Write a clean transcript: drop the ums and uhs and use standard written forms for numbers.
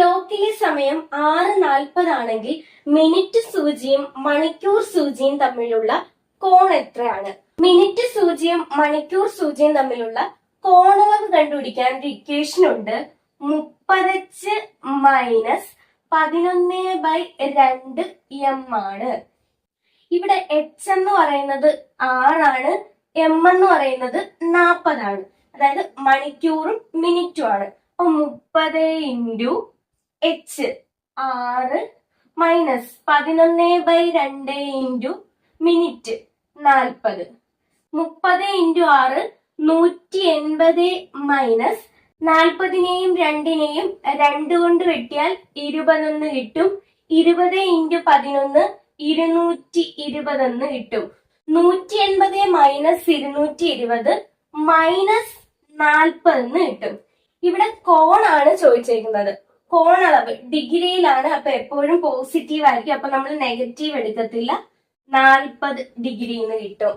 ക്ലോക്കിലെ സമയം 6:40 ആണെങ്കിൽ മിനിറ്റ് സൂചിയും മണിക്കൂർ സൂചിയും തമ്മിലുള്ള കോൺ എത്രയാണ്? മിനിറ്റ് സൂചിയും മണിക്കൂർ സൂചിയും തമ്മിലുള്ള കോണളവ് കണ്ടുപിടിക്കാൻ ഒരു ഇക്വേഷൻ ഉണ്ട്. 30h മൈനസ് 11/2 m ആണ്. ഇവിടെ h എന്ന് പറയുന്നത് 6 ആണ്, m എന്ന് പറയുന്നത് 40 ആണ്. അതായത് മണിക്കൂറും മിനിറ്റും ആണ്. അപ്പൊ 30 into h 6 minus 11/2 into minute 40. 30 into 6 180 minus 40നെയും 2നെയും 2 കൊണ്ട് വെട്ടിയാൽ 21 കിട്ടും. 20 ഇൻറ്റു 11 220 കിട്ടും. 180 മൈനസ് 220 മൈനസ് 40 കിട്ടും. ഇവിടെ കോണാണ് ചോദിച്ചേക്കുന്നത്. കോണളവ് ഡിഗ്രിയിലാണ്, അപ്പൊ എപ്പോഴും പോസിറ്റീവ് ആയിരിക്കും. അപ്പൊ നമ്മൾ നെഗറ്റീവ് എടുക്കത്തില്ല. 40 ഡിഗ്രി എന്ന് കിട്ടും.